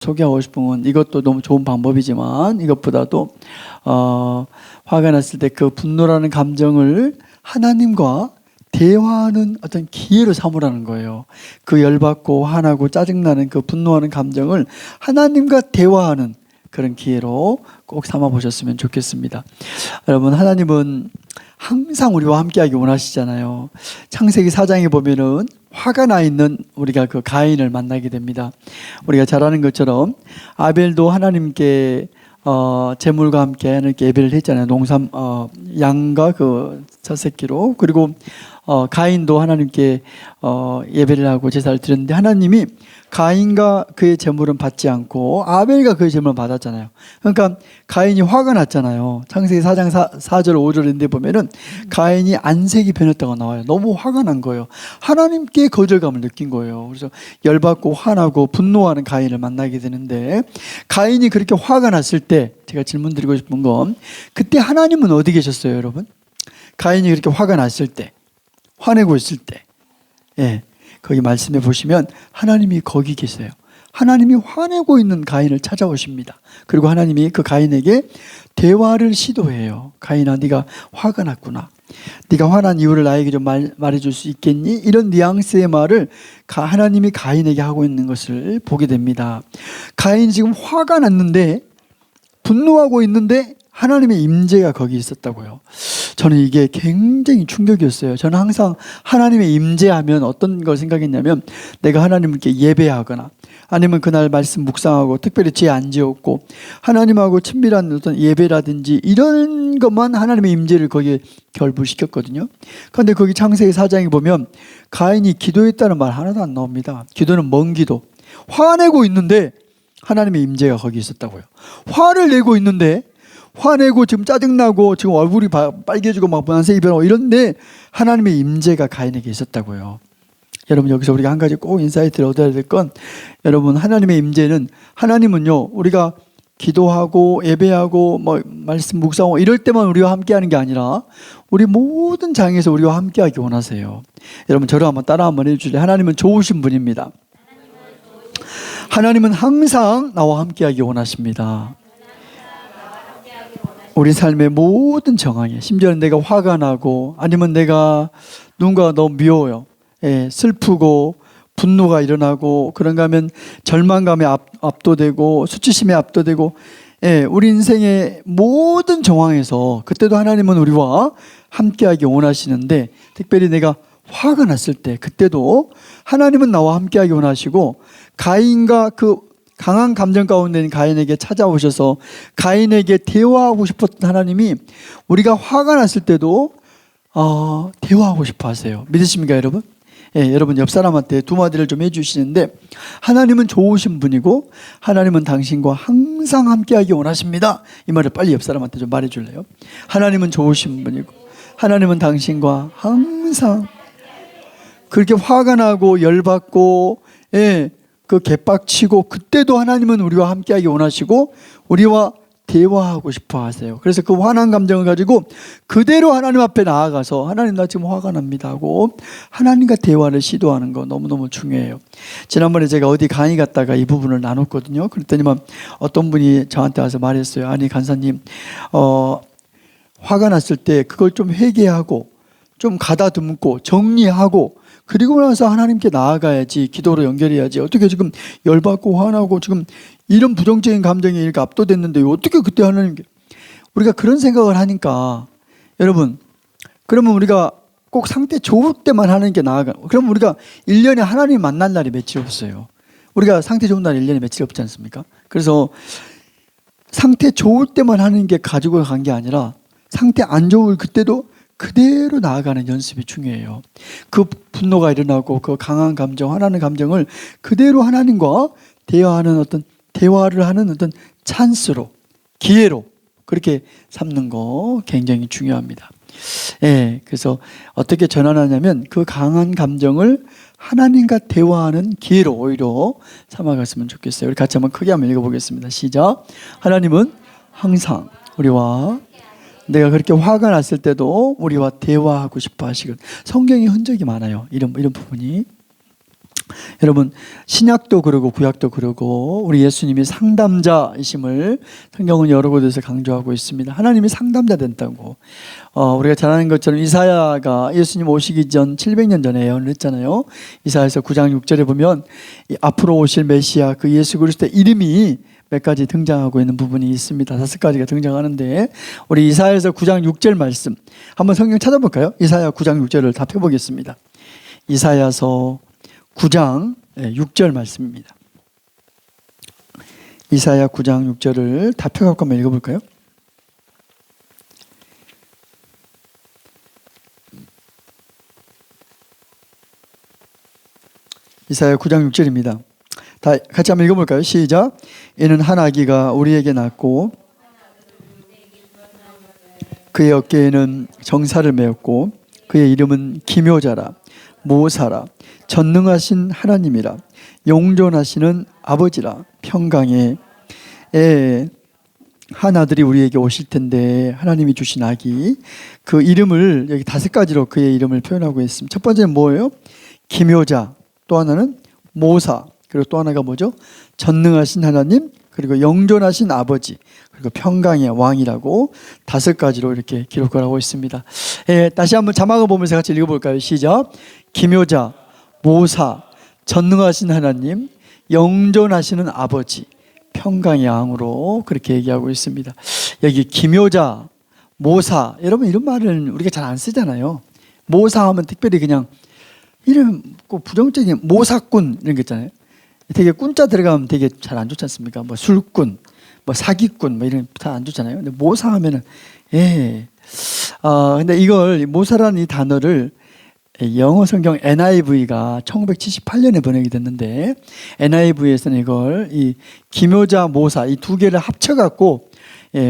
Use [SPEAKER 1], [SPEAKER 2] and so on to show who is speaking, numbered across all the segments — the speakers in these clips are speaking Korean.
[SPEAKER 1] 소개하고 싶은 건 이것도 너무 좋은 방법이지만 이것보다도 화가 났을 때 그 분노라는 감정을 하나님과 대화하는 어떤 기회로 삼으라는 거예요. 그 열받고 화나고 짜증나는 그 분노하는 감정을 하나님과 대화하는 그런 기회로 꼭 삼아 보셨으면 좋겠습니다. 여러분, 하나님은 항상 우리와 함께하기 원하시잖아요. 창세기 4장에 보면은 화가 나 있는 우리가 그 가인을 만나게 됩니다. 우리가 잘 아는 것처럼 아벨도 하나님께 제물과 함께 이렇게 예배를 했잖아요. 농산 양과 그 젖새끼로. 그리고 가인도 하나님께 예배를 하고 제사를 드렸는데 하나님이 가인과 그의 제물은 받지 않고 아벨과 그의 제물은 받았잖아요. 그러니까 가인이 화가 났잖아요. 창세기 4장 4절 5절인데 보면은 가인이 안색이 변했다고 나와요. 너무 화가 난 거예요. 하나님께 거절감을 느낀 거예요. 그래서 열받고 화나고 분노하는 가인을 만나게 되는데, 가인이 그렇게 화가 났을 때 제가 질문 드리고 싶은 건, 그때 하나님은 어디 계셨어요, 여러분? 가인이 그렇게 화가 났을 때, 화내고 있을 때, 예, 거기 말씀해 보시면 하나님이 거기 계세요. 하나님이 화내고 있는 가인을 찾아오십니다. 그리고 하나님이 그 가인에게 대화를 시도해요. 가인아, 네가 화가 났구나. 네가 화난 이유를 나에게 좀 말해줄 수 있겠니? 이런 뉘앙스의 말을 하나님이 가인에게 하고 있는 것을 보게 됩니다. 가인이 지금 화가 났는데, 분노하고 있는데 하나님의 임재가 거기 있었다고요. 저는 이게 굉장히 충격이었어요. 저는 항상 하나님의 임재하면 어떤 걸 생각했냐면, 내가 하나님께 예배하거나 아니면 그날 말씀 묵상하고 특별히 제 안지었고 하나님하고 친밀한 어떤 예배라든지 이런 것만 하나님의 임재를 거기에 결부시켰거든요. 그런데 거기 창세기 4장에 보면 가인이 기도했다는 말 하나도 안 나옵니다. 기도는 먼 기도. 화내고 있는데 하나님의 임재가 거기 있었다고요. 화를 내고 있는데, 화내고 지금 짜증나고 지금 얼굴이 빨개지고 막 안색이 변하고 이런데 하나님의 임재가 가인에게 있었다고요. 여러분, 여기서 우리가 한 가지 꼭 인사이트를 얻어야 될 건, 여러분, 하나님의 임재는, 하나님은요, 우리가 기도하고 예배하고 뭐 말씀 묵상하고 이럴 때만 우리와 함께하는 게 아니라 우리 모든 장에서 우리와 함께하기 원하세요. 여러분, 저를 한번 따라 한번 해주실래요? 하나님은 좋으신 분입니다. 하나님은 항상 나와 함께하기 원하십니다. 우리 삶의 모든 정황에, 심지어는 내가 화가 나고 아니면 내가 누군가가 너무 미워요. 예, 슬프고 분노가 일어나고 그런가 하면 절망감에 압도되고 수치심에 압도되고, 예, 우리 인생의 모든 정황에서 그때도 하나님은 우리와 함께하기 원하시는데, 특별히 내가 화가 났을 때 그때도 하나님은 나와 함께하기 원하시고, 가인과 그 강한 감정 가운데 있는 가인에게 찾아오셔서 가인에게 대화하고 싶었던 하나님이 우리가 화가 났을 때도 대화하고 싶어 하세요. 믿으십니까, 여러분? 예, 여러분 옆 사람한테 두 마디를 좀 해주시는데, 하나님은 좋으신 분이고 하나님은 당신과 항상 함께하기 원하십니다. 이 말을 빨리 옆 사람한테 좀 말해줄래요? 하나님은 좋으신 분이고 하나님은 당신과 항상. 그렇게 화가 나고 열받고, 예, 그 개빡치고 그때도 하나님은 우리와 함께하기 원하시고 우리와 대화하고 싶어 하세요. 그래서 그 화난 감정을 가지고 그대로 하나님 앞에 나아가서, 하나님 나 지금 화가 납니다 하고 하나님과 대화를 시도하는 거 너무너무 중요해요. 지난번에 제가 어디 강의 갔다가 이 부분을 나눴거든요. 그랬더니만 어떤 분이 저한테 와서 말했어요. 아니 간사님, 화가 났을 때 그걸 좀 회개하고 좀 가다듬고 정리하고 그리고 나서 하나님께 나아가야지, 기도로 연결해야지. 어떻게 지금 열받고 화나고 지금 이런 부정적인 감정에 이렇게 압도됐는데 어떻게 그때 하나님께. 우리가 그런 생각을 하니까, 여러분, 그러면 우리가 꼭 상태 좋을 때만 하나님께 나아가. 그럼 우리가 1년에 하나님 만날 날이 며칠 없어요. 우리가 상태 좋은 날이 1년에 며칠 없지 않습니까? 그래서 상태 좋을 때만 하나님께 가지고 간 게 아니라 상태 안 좋을 그때도 그대로 나아가는 연습이 중요해요. 그 분노가 일어나고 그 강한 감정, 화나는 감정을 그대로 하나님과 대화를 하는 어떤 찬스로, 기회로 그렇게 삼는 거 굉장히 중요합니다. 예, 그래서 어떻게 전환하냐면 그 강한 감정을 하나님과 대화하는 기회로 오히려 삼아갔으면 좋겠어요. 우리 같이 한번 크게 한번 읽어보겠습니다. 시작. 하나님은 항상 우리와, 내가 그렇게 화가 났을 때도 우리와 대화하고 싶어 하시거든. 성경에 흔적이 많아요. 이런 부분이. 여러분 신약도 그러고 구약도 그러고 우리 예수님이 상담자이심을 성경은 여러 곳에서 강조하고 있습니다. 하나님이 상담자 된다고. 우리가 잘 아는 것처럼 이사야가 예수님 오시기 전 700년 전에 예언을 했잖아요. 이사야서 9장 6절에 보면 앞으로 오실 메시아 그 예수 그리스도의 이름이 몇 가지 등장하고 있는 부분이 있습니다. 5가지가 등장하는데 우리 이사야서 9장 6절 말씀 한번 성경 찾아볼까요? 이사야 9장 6절을 다 펴보겠습니다. 이사야서 9장 6절 말씀입니다. 이사야 9장 6절을 다 펴갖고 한번 읽어볼까요? 이사야 9장 6절입니다. 다 같이 한번 읽어볼까요? 시작. 이는 한 아기가 우리에게 낳고 그의 어깨에는 정사를 메었고 그의 이름은 기묘자라 모사라 전능하신 하나님이라 용존하시는 아버지라 평강의 한 아들이 우리에게 오실 텐데 하나님이 주신 아기 그 이름을 여기 5가지로 그의 이름을 표현하고 있습니다. 첫 번째는 뭐예요? 기묘자, 또 하나는 모사, 그리고 또 하나가 뭐죠? 전능하신 하나님, 그리고 영존하신 아버지, 그리고 평강의 왕이라고 5가지로 이렇게 기록을 하고 있습니다. 다시 한번 자막을 보면서 같이 읽어볼까요? 시작. 기묘자, 모사, 전능하신 하나님, 영존하시는 아버지, 평강의 왕으로 그렇게 얘기하고 있습니다. 여기 기묘자, 모사, 여러분 이런 말은 우리가 잘 안 쓰잖아요. 모사하면 특별히 그냥 이름 꼭 부정적인 모사꾼 이런 거 있잖아요. 되게 꾼자 들어가면 되게 잘 안 좋지 않습니까? 뭐 술꾼, 뭐 사기꾼, 뭐 이런 다 안 좋잖아요. 근데 모사하면은 근데 이걸 모사라는 이 단어를 영어 성경 NIV가 1978년에 번역이 됐는데 NIV에서는 이걸 이 기묘자 모사 이 2개를 합쳐갖고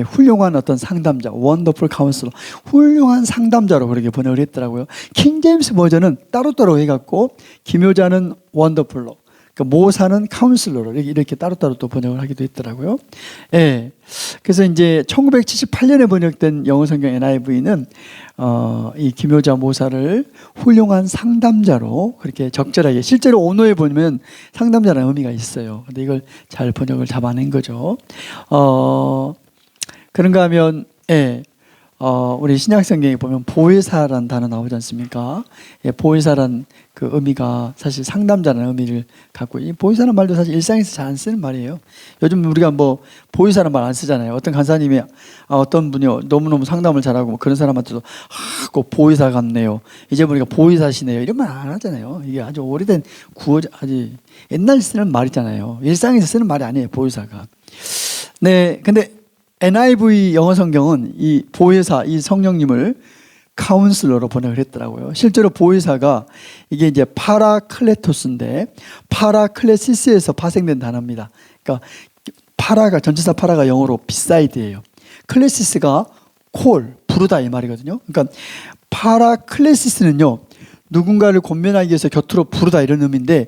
[SPEAKER 1] 훌륭한 어떤 상담자, 원더풀 카운슬러, 훌륭한 상담자로 그렇게 번역을 했더라고요. 킹제임스 버전은 따로따로 해갖고 기묘자는 원더풀로, 모사는 카운슬러로 이렇게 따로따로 또 번역을 하기도 했더라고요. 그래서 이제 1978년에 번역된 영어 성경 NIV는 이 기묘자 모사를 훌륭한 상담자로 그렇게 적절하게, 실제로 언어에 보면 상담자라는 의미가 있어요. 근데 이걸 잘 번역을 잡아낸 거죠. 그런가 하면 우리 신약 성경에 보면 보혜사라는 단어 나오지 않습니까? 보혜사란 그 의미가 사실 상담자라는 의미를 갖고, 이 보혜사라는 말도 사실 일상에서 잘 안 쓰는 말이에요. 요즘 우리가 뭐 보혜사라는 말 안 쓰잖아요. 어떤 간사님이 어떤 분이 너무너무 상담을 잘하고 뭐 그런 사람한테도 꼭 보혜사 같네요. 이제 보니까 보혜사시네요. 이런 말 안 하잖아요. 이게 아주 오래된 아주 옛날 쓰는 말이잖아요. 일상에서 쓰는 말이 아니에요, 보혜사가. 네, 근데 NIV 영어 성경은 이 보혜사, 이 성령님을 카운슬러로 번역을 했더라고요. 실제로 보혜사가 이게 이제 파라클레토스인데 파라클레시스에서 파생된 단어입니다. 그러니까 파라가, 전치사 파라가 영어로 비사이드예요. 클레시스가 콜, 부르다 이 말이거든요. 그러니까 파라클레시스는요, 누군가를 권면하기 위해서 곁으로 부르다 이런 의미인데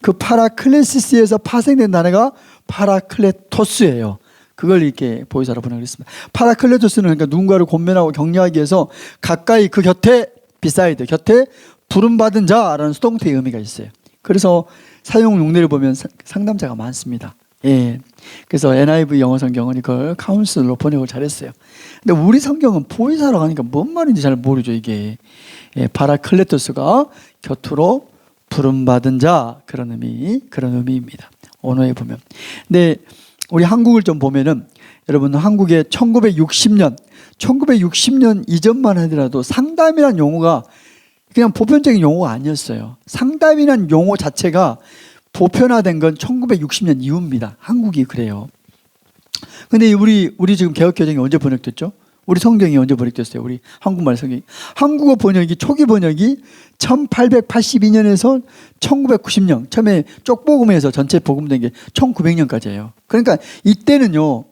[SPEAKER 1] 그 파라클레시스에서 파생된 단어가 파라클레토스예요. 그걸 이렇게 보혜사로 번역을 했습니다. 파라클레토스는 그러니까 누군가를 권면하고 격려하기 위해서 가까이 그 곁에, 비사이드, 곁에 부름받은 자라는 수동태의 의미가 있어요. 그래서 사용 용례를 보면 상담자가 많습니다. 그래서 NIV 영어 성경은 이걸 카운슬로 번역을 잘했어요. 근데 우리 성경은 보혜사라고 하니까 뭔 말인지 잘 모르죠, 이게. 파라클레토스가 곁으로 부름받은 자, 그런 의미입니다. 언어에 보면. 근데 우리 한국을 좀 보면은 여러분 한국에 1960년 이전만 하더라도 상담이란 용어가 그냥 보편적인 용어가 아니었어요. 상담이란 용어 자체가 보편화된 건 1960년 이후입니다. 한국이 그래요. 근데 우리 지금 개혁개정이 언제 번역됐죠? 우리 성경이 언제 번역됐어요? 우리 한국말 성경이. 한국어 번역이, 초기 번역이 1882년에서 1990년, 처음에 쪽복음에서 전체 복음된 게 1900년까지예요. 그러니까 이때는요,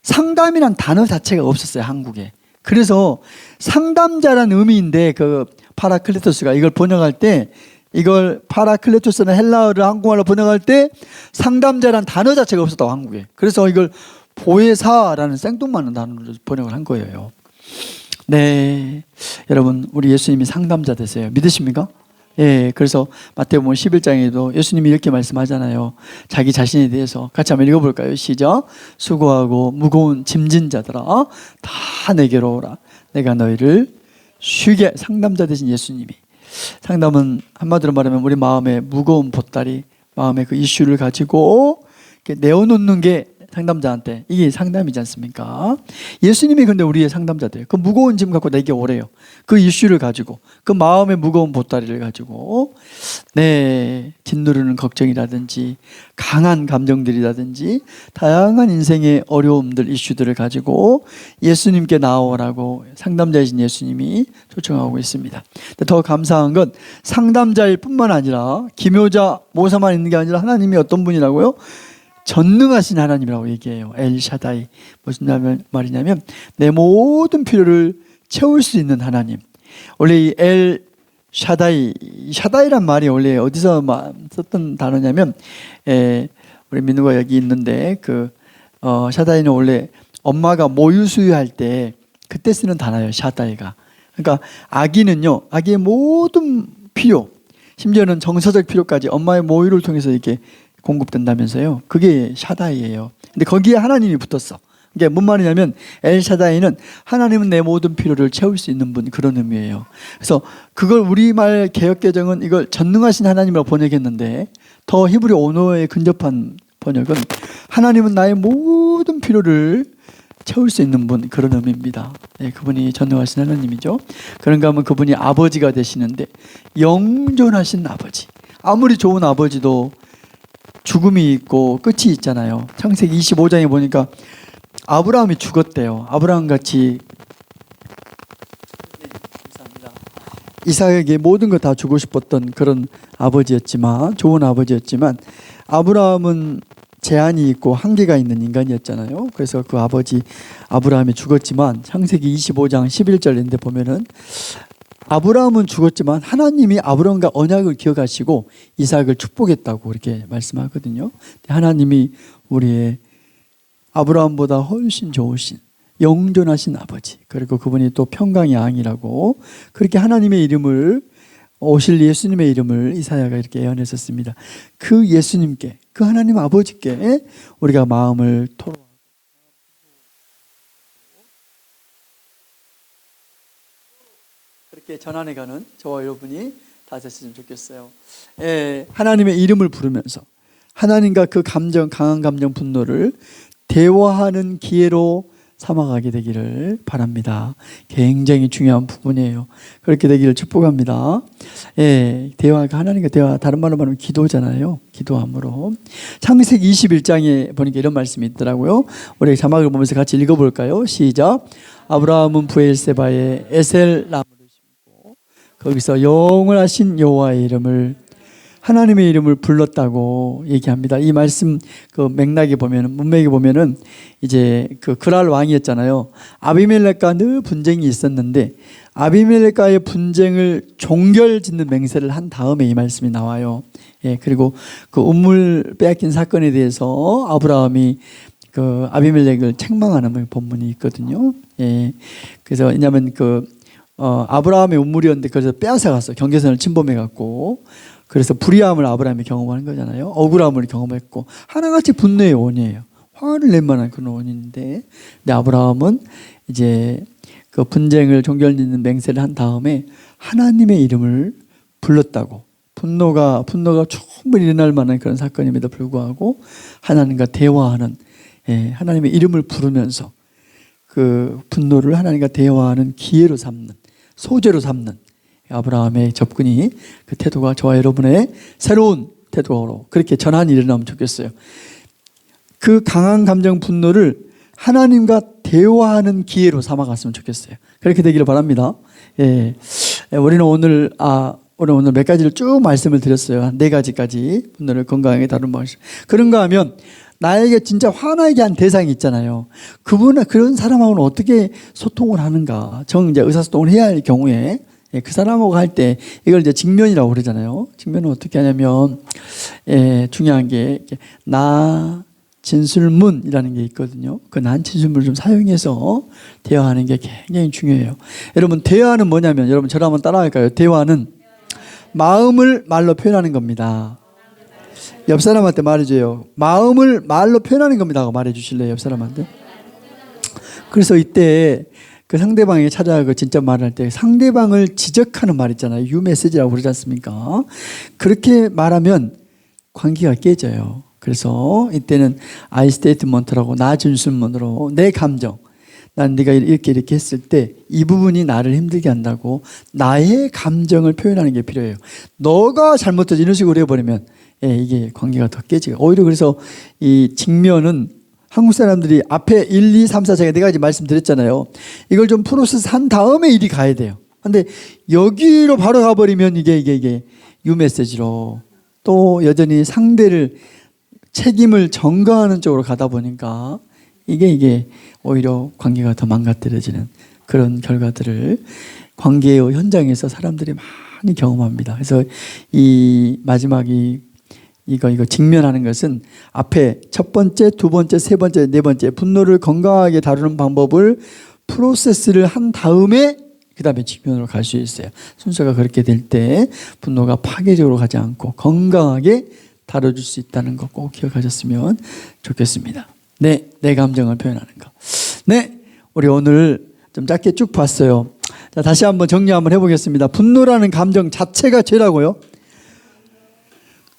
[SPEAKER 1] 상담이란 단어 자체가 없었어요, 한국에. 그래서 상담자라는 의미인데 그 파라클레토스가 이걸 번역할 때, 이걸 파라클레토스는 헬라어를 한국말로 번역할 때 상담자라는 단어 자체가 없었다고, 한국에. 그래서 이걸 보혜사라는 생뚱맞는 단어로 번역을 한 거예요. 네, 여러분 우리 예수님이 상담자 되세요. 믿으십니까? 예, 그래서 마태복음 11장에도 예수님이 이렇게 말씀하잖아요. 자기 자신에 대해서 같이 한번 읽어볼까요? 시작. 수고하고 무거운 짐진 자들아 다 내게로 오라. 내가 너희를 쉬게. 상담자 되신 예수님이. 상담은 한마디로 말하면 우리 마음의 무거운 보따리, 마음의 그 이슈를 가지고 이렇게 내어놓는 게 상담자한테 이게 상담이지 않습니까? 예수님이 근데 우리의 상담자들, 그 무거운 짐 갖고 내게 오래요. 그 이슈를 가지고, 그 마음의 무거운 보따리를 가지고 짓누르는 걱정이라든지 강한 감정들이라든지 다양한 인생의 어려움들, 이슈들을 가지고 예수님께 나오라고 상담자이신 예수님이 초청하고 있습니다. 더 감사한 건 상담자일 뿐만 아니라 기묘자, 모사만 있는 게 아니라 하나님이 어떤 분이라고요? 전능하신 하나님이라고 얘기해요. 엘샤다이. 무슨 말이냐면 내 모든 필요를 채울 수 있는 하나님. 원래 이 엘샤다이, 샤다이란 말이 원래 어디서 썼던 단어냐면 우리 민우가 여기 있는데 샤다이는 원래 엄마가 모유 수유할 때 그때 쓰는 단어예요. 샤다이가. 그러니까 아기는요, 아기의 모든 필요, 심지어는 정서적 필요까지 엄마의 모유를 통해서 이렇게 공급된다면서요. 그게 샤다이예요. 근데 거기에 하나님이 붙었어. 이게 뭔 말이냐면 엘샤다이는 하나님은 내 모든 필요를 채울 수 있는 분, 그런 의미예요. 그래서 그걸 우리말 개역개정은 이걸 전능하신 하나님이라고 번역했는데 더 히브리 언어에 근접한 번역은 하나님은 나의 모든 필요를 채울 수 있는 분, 그런 의미입니다. 네, 그분이 전능하신 하나님이죠. 그런가 하면 그분이 아버지가 되시는데 영존하신 아버지. 아무리 좋은 아버지도 죽음이 있고 끝이 있잖아요. 창세기 25장에 보니까 아브라함이 죽었대요. 아브라함 같이 이삭에게 모든 거 다 주고 싶었던 그런 아버지였지만, 좋은 아버지였지만 아브라함은 제한이 있고 한계가 있는 인간이었잖아요. 그래서 그 아버지 아브라함이 죽었지만 창세기 25장 11절인데 보면은 아브라함은 죽었지만 하나님이 아브라함과 언약을 기억하시고 이삭을 축복했다고 이렇게 말씀하거든요. 하나님이 우리의 아브라함보다 훨씬 좋으신 영존하신 아버지, 그리고 그분이 또 평강의 양이라고 그렇게 하나님의 이름을, 오실 예수님의 이름을 이사야가 이렇게 예언했었습니다. 그 예수님께, 그 하나님 아버지께 우리가 마음을 토로하고 그렇게 전환해가는 저와 여러분이 다 됐으면 좋겠어요. 하나님의 이름을 부르면서 하나님과 그 감정, 강한 감정, 분노를 대화하는 기회로 삼아가게 되기를 바랍니다. 굉장히 중요한 부분이에요. 그렇게 되기를 축복합니다. 대화가 하나님과 대화, 다른 말로 말하면 기도잖아요. 기도함으로. 창세기 21장에 보니까 이런 말씀이 있더라고요. 우리 자막을 보면서 같이 읽어볼까요? 시작. 아브라함은 브엘세바에 에셀 나무를 심고 거기서 영원하신 여호와의 이름을, 하나님의 이름을 불렀다고 얘기합니다. 이 말씀 그 맥락에 보면은, 문맥에 보면은 이제 그 그랄 왕이었잖아요. 아비멜렉과 늘 분쟁이 있었는데 아비멜렉과의 분쟁을 종결짓는 맹세를 한 다음에 이 말씀이 나와요. 그리고 그 우물 빼앗긴 사건에 대해서 아브라함이 그 아비멜렉을 책망하는 본문이 있거든요. 그래서 왜냐하면 아브라함의 우물이었는데 그래서 빼앗아 갔어. 경계선을 침범해 갖고. 그래서 불의함을 아브라함이 경험하는 거잖아요. 억울함을 경험했고 하나같이 분노의 원이에요. 화를 낼 만한 그런 원인인데, 근데 아브라함은 이제 그 분쟁을 종결짓는 맹세를 한 다음에 하나님의 이름을 불렀다고. 분노가 충분히 일어날 만한 그런 사건임에도 불구하고 하나님과 대화하는, 하나님의 이름을 부르면서 그 분노를 하나님과 대화하는 기회로 삼는, 소재로 삼는 아브라함의 접근이, 그 태도가 저와 여러분의 새로운 태도로 그렇게 전환이 일어나면 좋겠어요. 그 강한 감정, 분노를 하나님과 대화하는 기회로 삼아갔으면 좋겠어요. 그렇게 되기를 바랍니다. 우리는 오늘 몇 가지를 쭉 말씀을 드렸어요. 한 4가지까지 분노를 건강하게 다룬 말씀. 그런가 하면 나에게 진짜 화나게 한 대상이 있잖아요. 그런 사람하고는 어떻게 소통을 하는가. 이제 의사소통을 해야 할 경우에 그 사람하고 할 때 이걸 이제 직면이라고 그러잖아요. 직면은 어떻게 하냐면, 중요한 게 나 진술문이라는 게 있거든요. 그 난 진술문을 좀 사용해서 대화하는 게 굉장히 중요해요. 여러분, 대화는 뭐냐면, 여러분 저를 한번 따라할까요? 대화는 마음을 말로 표현하는 겁니다. 옆 사람한테 말해줘요. 마음을 말로 표현하는 겁니다 하고 말해 주실래요? 옆 사람한테. 그래서 이때 그 상대방에게 찾아가고 진짜 말을 할 때 상대방을 지적하는 말 있잖아요. 유메시지라고 그러지 않습니까? 그렇게 말하면 관계가 깨져요. 그래서 이때는 I statement라고 나 준수문으로 내 감정, 난 네가 이렇게 했을 때 이 부분이 나를 힘들게 한다고 나의 감정을 표현하는 게 필요해요. 너가 잘못해서 이런 식으로 해버리면 이게 관계가 더 깨지고, 오히려 그래서 이 직면은 한국 사람들이 앞에 1, 2, 3, 4 제가 4가지 말씀드렸잖아요. 이걸 좀 프로세스 한 다음에 일이 가야 돼요. 근데 여기로 바로 가버리면 이게 유메시지로 또 여전히 상대를 책임을 전가하는 쪽으로 가다 보니까 이게 오히려 관계가 더 망가뜨려지는 그런 결과들을 관계의 현장에서 사람들이 많이 경험합니다. 그래서 이 마지막이 이거 직면하는 것은 앞에 첫 번째, 두 번째, 세 번째, 네 번째 분노를 건강하게 다루는 방법을 프로세스를 한 다음에 그 다음에 직면으로 갈 수 있어요. 순서가 그렇게 될 때 분노가 파괴적으로 가지 않고 건강하게 다뤄줄 수 있다는 거 꼭 기억하셨으면 좋겠습니다. 네, 내 감정을 표현하는 거. 네, 우리 오늘 좀 짧게 쭉 봤어요. 자, 다시 한번 정리 한번 해보겠습니다. 분노라는 감정 자체가 죄라고요?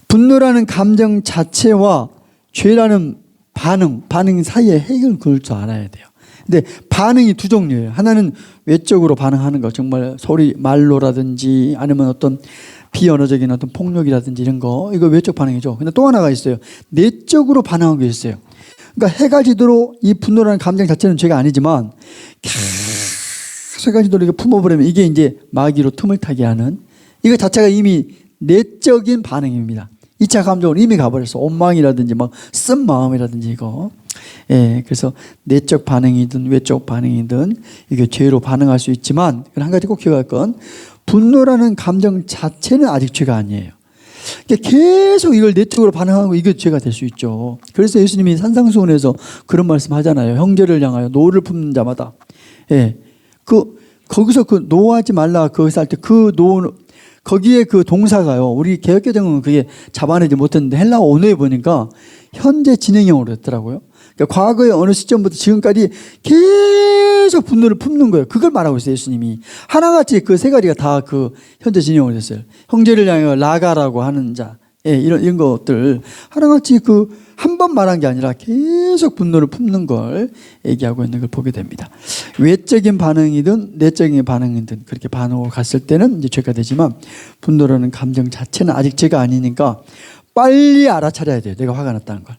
[SPEAKER 1] 분노라는 감정 자체와 죄라는 반응 사이에 핵을 그을 줄 알아야 돼요. 근데 반응이 두 종류예요. 하나는 외적으로 반응하는 거, 정말 소리, 말로라든지 아니면 어떤 비언어적인 어떤 폭력이라든지 이런 거, 이거 외적 반응이죠. 근데 또 하나가 있어요. 내적으로 반응하는 게 있어요. 그러니까 해가지도록 이 분노라는 감정 자체는 죄가 아니지만 계속 해가지도록 이거 품어버리면 이게 이제 마귀로 틈을 타게 하는, 이거 자체가 이미 내적인 반응입니다. 2차 감정으로 이미 가버렸어. 원망이라든지 막 쓴 마음이라든지 이거. 그래서 내적 반응이든 외적 반응이든 이게 죄로 반응할 수 있지만, 한 가지 꼭 기억할 건 분노라는 감정 자체는 아직 죄가 아니에요. 그러니까 계속 이걸 내적으로 반응하고 이게 죄가 될 수 있죠. 그래서 예수님이 산상수훈에서 그런 말씀 하잖아요. 형제를 향하여 노를 품는 자마다. 거기서 그 노하지 말라 거기서 할 때 그 노, 거기에 그 동사가요. 우리 개역개정은 그게 잡아내지 못했는데 헬라어 언어에 보니까 현재 진행형으로 됐더라고요. 그러니까 과거의 어느 시점부터 지금까지 계속 분노를 품는 거예요. 그걸 말하고 있어요, 예수님이. 하나같이 그 세 가지가 다 그 현재 진행형으로 됐어요. 형제를 향해 라가라고 하는 자. 이런 것들. 하나같이 그 한 번 말한 게 아니라 계속 분노를 품는 걸 얘기하고 있는 걸 보게 됩니다. 외적인 반응이든 내적인 반응이든 그렇게 반응으로 갔을 때는 이제 죄가 되지만, 분노라는 감정 자체는 아직 죄가 아니니까 빨리 알아차려야 돼요. 내가 화가 났다는 걸.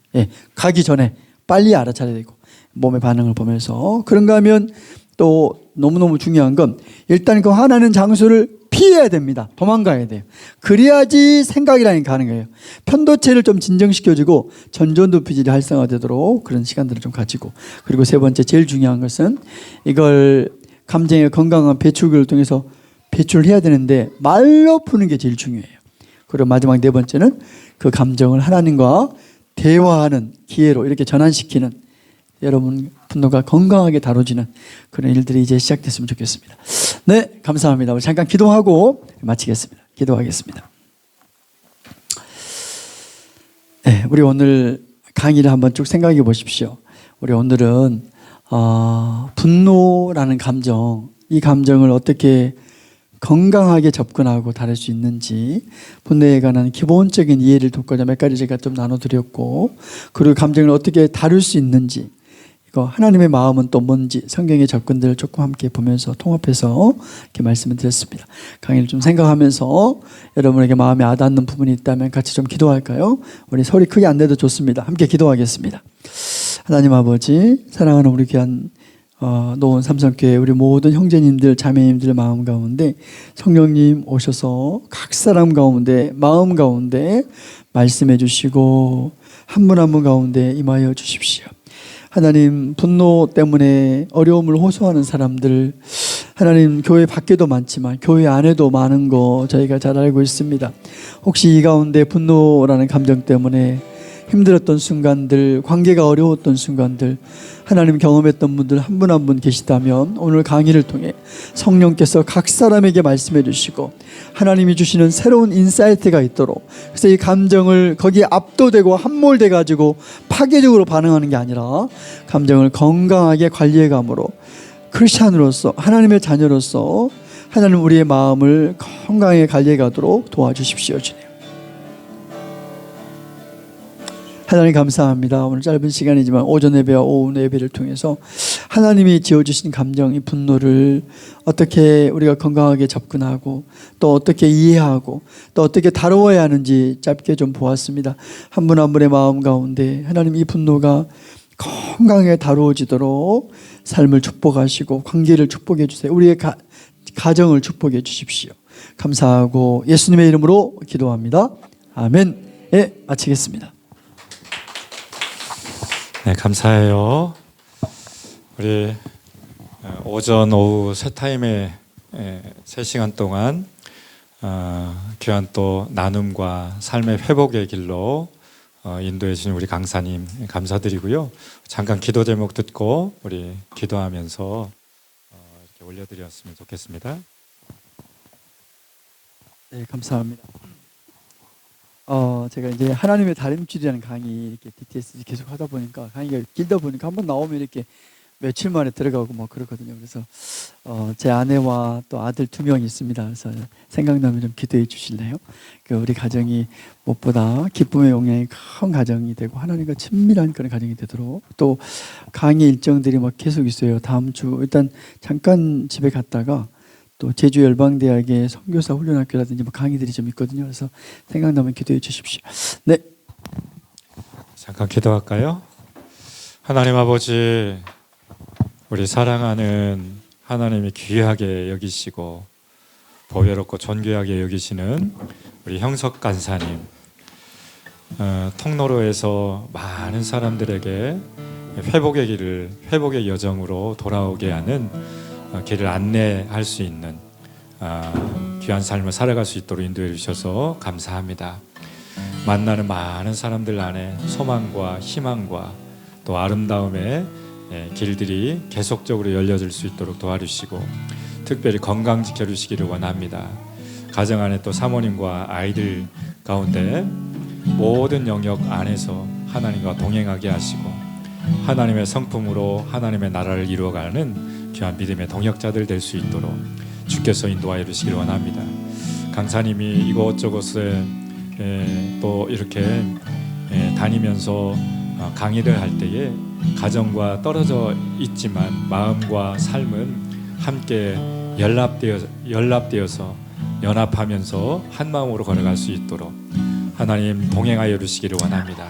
[SPEAKER 1] 가기 전에 빨리 알아차려야 되고, 몸의 반응을 보면서. 그런가 하면 또 너무너무 중요한 건 일단 그 화나는 장소를 피해야 됩니다. 도망가야 돼요. 그래야지 생각이라는 게 가는 거예요. 편도체를 좀 진정시켜주고 전전두피질이 활성화되도록 그런 시간들을 좀 가지고, 그리고 세 번째 제일 중요한 것은 이걸 감정의 건강한 배출구를 통해서 배출해야 되는데 말로 푸는 게 제일 중요해요. 그리고 마지막 네 번째는 그 감정을 하나님과 대화하는 기회로 이렇게 전환시키는, 여러분 분노가 건강하게 다뤄지는 그런 일들이 이제 시작됐으면 좋겠습니다. 네, 감사합니다. 우리 잠깐 기도하고 마치겠습니다. 기도하겠습니다. 네, 우리 오늘 강의를 한번 쭉 생각해 보십시오. 우리 오늘은 분노라는 감정, 이 감정을 어떻게 건강하게 접근하고 다룰 수 있는지, 분노에 관한 기본적인 이해를 돕고자 몇 가지 제가 좀 나눠드렸고, 그리고 감정을 어떻게 다룰 수 있는지, 이거 하나님의 마음은 또 뭔지 성경의 접근들을 조금 함께 보면서 통합해서 이렇게 말씀을 드렸습니다. 강의를 좀 생각하면서 여러분에게 마음에 와닿는 부분이 있다면 같이 좀 기도할까요? 우리 소리 크게 안 내도 좋습니다. 함께 기도하겠습니다. 하나님 아버지, 사랑하는 우리 귀한 노원 삼성교회 우리 모든 형제님들 자매님들 마음 가운데 성령님 오셔서 각 사람 가운데 마음 가운데 말씀해 주시고 한 분 한 분 가운데 임하여 주십시오. 하나님, 분노 때문에 어려움을 호소하는 사람들, 하나님 교회 밖에도 많지만 교회 안에도 많은 거 저희가 잘 알고 있습니다. 혹시 이 가운데 분노라는 감정 때문에 힘들었던 순간들, 관계가 어려웠던 순간들, 하나님 경험했던 분들 한 분 한 분 계시다면 오늘 강의를 통해 성령께서 각 사람에게 말씀해 주시고 하나님이 주시는 새로운 인사이트가 있도록, 그래서 이 감정을 거기에 압도되고 함몰돼 가지고 파괴적으로 반응하는 게 아니라 감정을 건강하게 관리해 감으로 크리스찬으로서, 하나님의 자녀로서 하나님 우리의 마음을 건강하게 관리해 가도록 도와주십시오, 주님. 하나님 감사합니다. 오늘 짧은 시간이지만 오전 예배와 오후 예배를 통해서 하나님이 지어주신 감정, 이 분노를 어떻게 우리가 건강하게 접근하고 또 어떻게 이해하고 또 어떻게 다루어야 하는지 짧게 좀 보았습니다. 한 분 한 분의 마음 가운데 하나님 이 분노가 건강하게 다루어지도록 삶을 축복하시고 관계를 축복해 주세요. 우리의 가정을 축복해 주십시오. 감사하고 예수님의 이름으로 기도합니다. 아멘. 예, 마치겠습니다.
[SPEAKER 2] 네, 감사해요. 우리 오전, 오후 세 타임에 3시간 동안 귀한 또 나눔과 삶의 회복의 길로 인도해 주신 우리 강사님 감사드리고요. 잠깐 기도 제목 듣고 우리 기도하면서 이렇게 올려드렸으면 좋겠습니다.
[SPEAKER 1] 네, 감사합니다. 제가 이제 하나님의 다림질이라는 강의 이렇게 DTS 계속 하다 보니까 강의가 길다 보니까 한번 나오면 이렇게 며칠 만에 들어가고 뭐 그렇거든요. 그래서 제 아내와 또 아들 2명이 있습니다. 그래서 생각나면 좀 기도해 주실래요? 우리 가정이 무엇보다 기쁨의 영향이 큰 가정이 되고 하나님과 친밀한 그런 가정이 되도록, 또 강의 일정들이 막 계속 있어요. 다음 주 일단 잠깐 집에 갔다가 또 제주 열방대학의 선교사 훈련학교라든지 뭐 강의들이 좀 있거든요. 그래서 생각나면 기도해 주십시오. 네.
[SPEAKER 2] 잠깐 기도할까요? 하나님 아버지, 우리 사랑하는 하나님이 귀하게 여기시고 보배롭고 존귀하게 여기시는 우리 형석 간사님, 통로로에서 많은 사람들에게 회복의 길을, 회복의 여정으로 돌아오게 하는 길을 안내할 수 있는 귀한 삶을 살아갈 수 있도록 인도해 주셔서 감사합니다. 만나는 많은 사람들 안에 소망과 희망과 또 아름다움의 길들이 계속적으로 열려질 수 있도록 도와주시고 특별히 건강 지켜주시기를 원합니다. 가정 안에 또 사모님과 아이들 가운데 모든 영역 안에서 하나님과 동행하게 하시고 하나님의 성품으로 하나님의 나라를 이루어가는 귀한 믿음의 동역자들 될 수 있도록 주께서 인도하여 주시기를 원합니다. 강사님이 이곳저곳에 또 이렇게 다니면서 강의를 할 때에 가정과 떨어져 있지만 마음과 삶은 함께 연합되어서 연합하면서 한 마음으로 걸어갈 수 있도록 하나님 동행하여 주시기를 원합니다.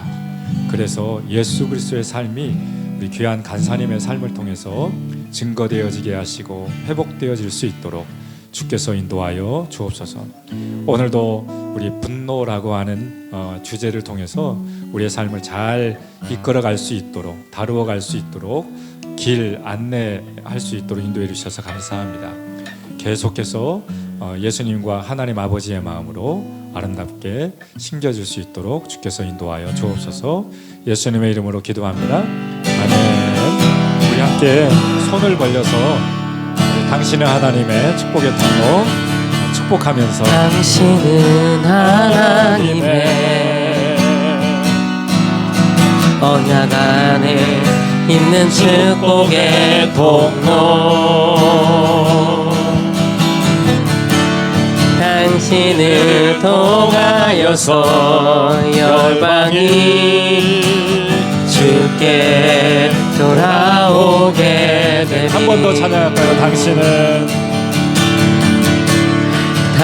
[SPEAKER 2] 그래서 예수 그리스도의 삶이 우리 귀한 간사님의 삶을 통해서 증거되어지게 하시고 회복되어질 수 있도록 주께서 인도하여 주옵소서. 오늘도 우리 분노라고 하는 주제를 통해서 우리의 삶을 잘 이끌어갈 수 있도록, 다루어갈 수 있도록 길 안내할 수 있도록 인도해 주셔서 감사합니다. 계속해서 예수님과 하나님 아버지의 마음으로 아름답게 심겨질 수 있도록 주께서 인도하여 주옵소서. 예수님의 이름으로 기도합니다. 아멘. 우리 함께 손을 벌려서 당신은 하나님의 축복의 통로 축복하면서
[SPEAKER 3] 당신은 하나님의 언약 안에 있는 축복의 통로 당신을 통하여서 열방이 주께 돌아오게 되리.
[SPEAKER 2] 한 번 더 찬양할까요?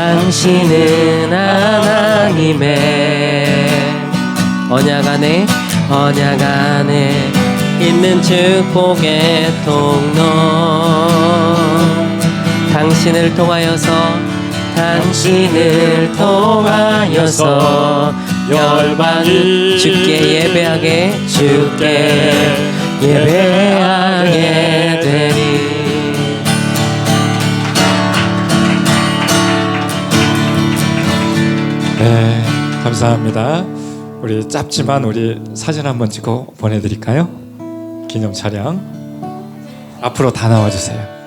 [SPEAKER 3] 당신은 하나님의 언약 안에 있는 축복의 통로 당신을 통하여서 열방이 주께 예배하게 되리.
[SPEAKER 2] 네, 감사합니다. 우리 우리 짧지만 우리 사진 한번 찍고 보내드릴까요? 기념 촬영 앞으로 다 나와주세요.